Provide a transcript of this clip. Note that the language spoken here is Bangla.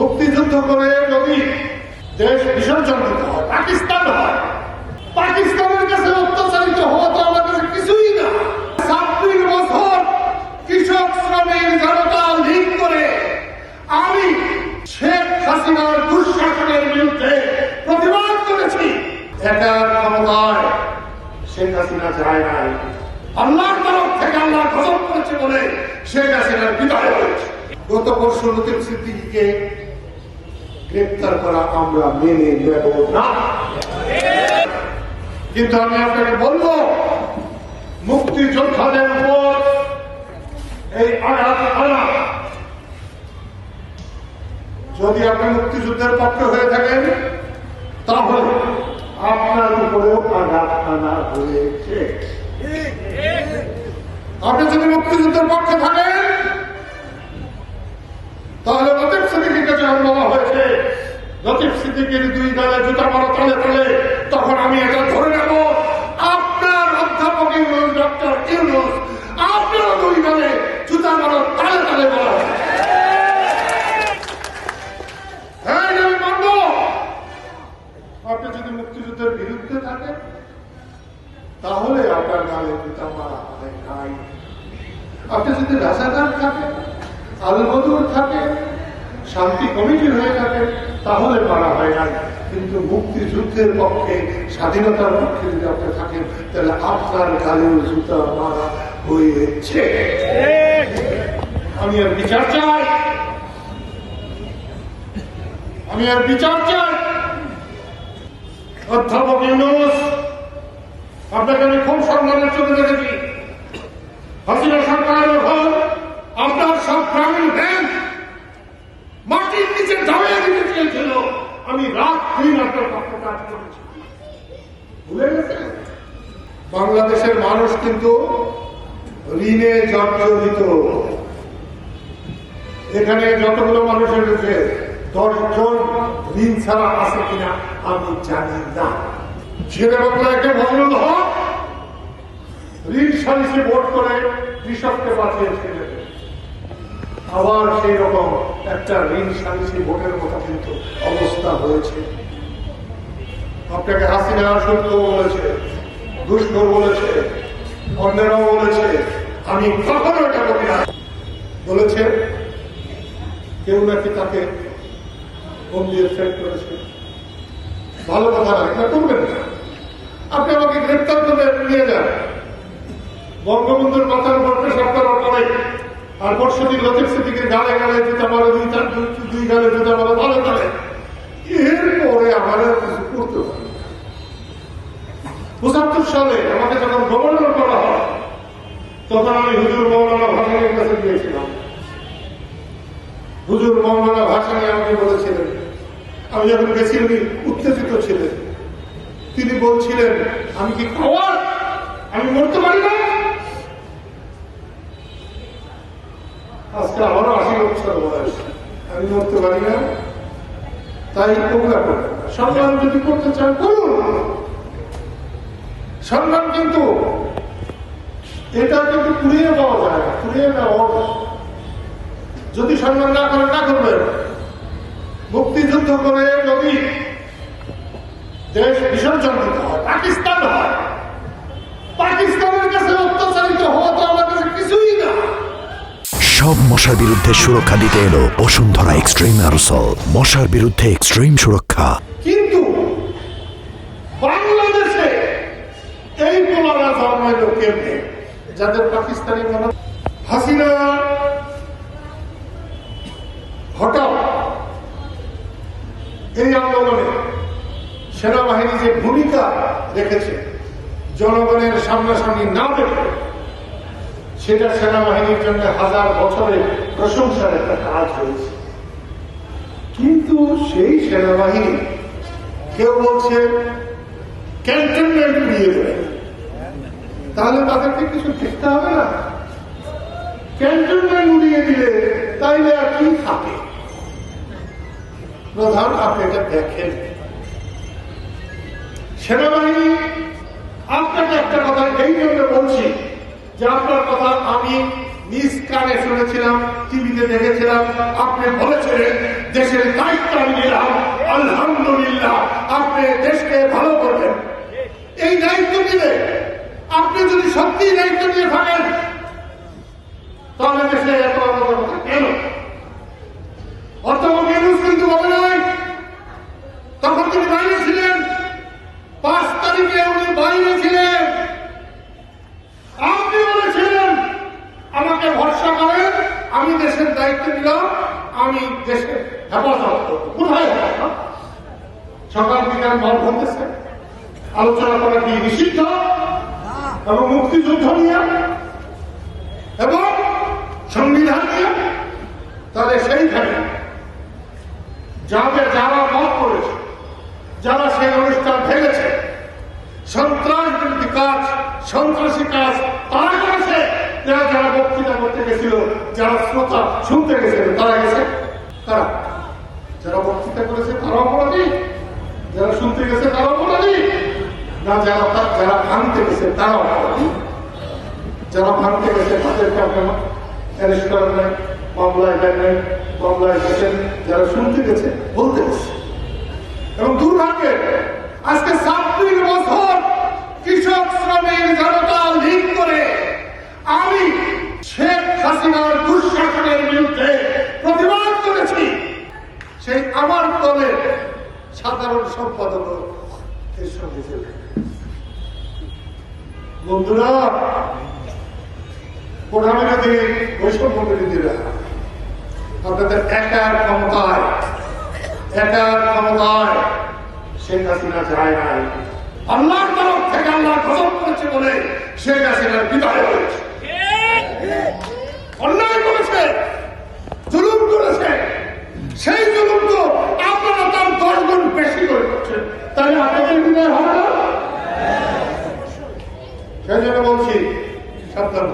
মুক্তিযুদ্ধ করে যদি দেশ বিসর্জন দিতে হয়, পাকিস্তান হয়, পাকিস্তানের কাছে অত্যাচারিত হওয়া তো আমার কাছে কিছুই না। 26 বছর কৃষক শ্রমিক জনতা লীগ করে আমি শেখ হাসিনার দুঃশাসনের বিরুদ্ধে প্রতিবাদ করেছি। একা ক্ষমতায় শেখ হাসিনা যায় নাই, আল্লাহর তরফ থেকে আল্লাহ গজব করেছে বলে শেখ হাসিনার বিদায় হয়েছে। গত পরশু লতিফ সিদ্দিকীকে গ্রেপ্তার করা আমরা মেনে নেব না, কিন্তু আমি আপনাকে বলবো মুক্তিযোদ্ধাদের উপর এই আঘাত আনা, যদি আপনি মুক্তিযুদ্ধের পক্ষে হয়ে থাকেন তাহলে আপনার উপরেও আঘাত আনা হয়েছে। আপনি যদি মুক্তিযুদ্ধের পক্ষে থাকেন তাহলে লতিফ সিদ্দিকীকে যখন বলা হয়েছে লতিফ সিদ্দিকীর 2 গালে জুতা মারো তালে তালে, তখন আমি এটা ধরে নেব আপনার অধ্যাপক ইউনূস, ডক্টর ইউনূস, আপনার 2 গালে জুতা মারো তালে তালে বলা হয়। আপনি যদি মুক্তিযুদ্ধের বিরুদ্ধে থাকেন তাহলে আপনার গালে জুতা মারা হয় নাই। আপনি যদি রাজাকার থাকেন, আলবদর থাকে, শান্তি কমিটির হয়ে থাকে তাহলে মারা হয় না। কিন্তু মুক্তিযুদ্ধের পক্ষে, স্বাধীনতার পক্ষে যদি আপনি থাকেন তাহলে আপনার গালেও জুতা মারা হয়েছে। আমি আর বিচার চাই, আমি আর বিচার চাই। অধ্যাপক ইউনূস, আপনাকে আমি খুব সম্মানের চোখে দেখেছি। হাসিনা সরকারের হল আপনার সব গ্রামীণ ব্যাংক মাটির নিচে দাঁড়িয়ে দিতে চেয়েছিল, আমি রাত দিন আপনার পক্ষে কাজ করেছি। ভুলে গেছেন? বাংলাদেশের মানুষ কিন্তু ঋণে জর্জরিত। এখানে যতগুলো মানুষের রয়েছে 10 জন ঋণ ছাড়া আছে কিনা আমি জানি না। ছেলে বাংলাকে বদল হক ঋণ সালিসে ভোট করে কৃষককে বাঁচিয়েছিলেন, আবার সেই রকম একটা ঋণ সালিসি ভোটের মতো কিন্তু অবস্থা হয়েছে। আপনাকে হাসিনা সত্য বলেছে, দুষ্কর বলেছে, অন্যরাও বলেছে, আমি কখনো এটা বলি না। বলেছে কেউ নাকি তাকে বন্দিয়ে ফেল করেছে। ভালো কথা না, এটা করবেন না। আপনি আমাকে গ্রেপ্তার করে নিয়ে যান, বঙ্গবন্ধুর মাথার উপর পেশাব করার পরে আর পরশুদিন লতিফ সিদ্দিকীর গালে গালে জুতা মারে, 2 গালে জুতা মারে ভালো করে, এরপরে আমার আর কিছু করতে পারে। 75 সালে আমাকে যখন গভর্নর করা হয় তখন আমি হুজুর মৌলানা ভাসানীর কাছে গিয়েছিলাম। হুজুর মৌলানা ভাসানী আমাকে বলেছিলেন, আমি যখন গেছি উনি উত্তেজিত ছিলেন। তিনি বলছিলেন আমি কি খাওয়ার, আমি মরতে পারি না। আজকে আমারও 80 বছর বয়স, আমি মরতে পারি না, তাই ওগুলা করবেন না। সম্মান যদি করতে চান করুন, সম্মান কিন্তু এটা কিন্তু কুড়িয়ে পাওয়া যায় না, কুড়িয়ে নেওয়া। যদি সম্মান না করেন না করবেন। মুক্তিযুদ্ধ করে যদি দেশ বিসর্জন দিতে হয়, পাকিস্তান হয়, পাকিস্তানের কাছে অত্যাচারিত হওয়া তো আমার কাছে কিছুই না। সব মশার বিরুদ্ধে সুরক্ষা দিতে এলো বসুন্ধরা এক্সট্রিম অ্যারোসল, মশার বিরুদ্ধে এক্সট্রিম সুরক্ষা। কিন্তু বাংলাদেশে এই পোলারা জন্মাইল কেমনে, যাদের পাকিস্তানি মনে। হাসিনা হঠাৎ এই আন্দোলনে সেনাবাহিনী যে ভূমিকা রেখেছে জনগণের সামনাসামনি না দেখে, সেটা সেনাবাহিনীর জন্য 1000 বছরের প্রশংসার একটা কাজ হয়েছে। কিন্তু সেই সেনাবাহিনী কেউ বলছে ক্যান্টনমেন্ট উড়িয়ে দেবে, তাহলে তাদেরকে কিছু দেখতে হবে না? ক্যান্টনমেন্ট উড়িয়ে দিলে তাইলে আর কি থাকে? প্রধান আপনি এটা দেখেন, সেনাবাহিনী আপনাকে একটা কথা এই জন্য বলছি যে আপনার কথা আমি নিজ কানে শুনেছিলাম, টিভিতে দেখেছিলাম, আপনি বলেছিলেন দেশের দায়িত্ব আমি নিলাম, আলহামদুলিল্লাহ আপনি দেশকে ভালো করবেন। এই দায়িত্ব নিলে আপনি যদি সত্যি দায়িত্ব নিয়ে থাকেন তাহলে দেশে এত কথা কেন? অর্থমন্ত্রী ইউনূস কিন্তু বলে নাই, তখন তিনি বাইরে ছিলেন, 5 তারিখে উনি বাইরে ছিলেন। আপনি বলেছিলেন আমাকে ভরসা করেন, আমি দেশের দায়িত্ব নিলাম, আমি দেশের হেফাজত করব। কোথায় হেফাজত? সকাল বিকাল মত ঘটেছে, আলোচনা করা কি নিষিদ্ধ? এবং মুক্তিযুদ্ধ নিয়ে এবং সংবিধান নিয়ে, তাহলে সেইখানে যারা মত করেছে, যারা সেই অনুষ্ঠান ভেঙেছে, সন্ত্রাস বিরোধী কাজ, সন্ত্রাসী কাজ তারা করেছে। যারা বক্তৃতা করতে গেছিল, যারা শ্রোতা শুনতে গেছিল তারা গেছে, তারা যারা বক্তৃতা করেছে তারা অপরাধী, যারা শুনতে গেছে তারা অপরাধী না, যারা ভাঙতে গেছে তারা অপরাধী। যারা ভাঙতে গেছে তাদেরকে আপনার অ্যারেস্ট করেন নাই, মামলায় দেন নাই, মামলায় গেছেন। যারা শুনতে গেছে বলতে গেছে। এবং দুর্ভাগ্যের আজকে 26 বছর কৃষক শ্রমিক জনতা লীগ করে আমি শেখ হাসিনার দুঃশাসনের বিরুদ্ধে প্রতিবাদ করেছি। সেই আমার দলের সাধারণ সম্পাদক এর সঙ্গে ছিল। বন্ধুরা, প্রধানমন্ত্রী বৈষম্য বিরোধীরা আপনাদের একার ক্ষমতায় শেখ হাসিনা যায় নাই, আল্লাহর তরফ থেকে আল্লাহ গজব করেছে বলে শেখ হাসিনার বিদায় হয়েছে। অন্যায় করেছে, জুলুম করেছে, সেই জুলুম তো আপনারা তার 10 গুণ বেশি করে করছেন, তাহলে আপনাদের বিদায় হবে না? সেই জন্য বলছি সাবধান।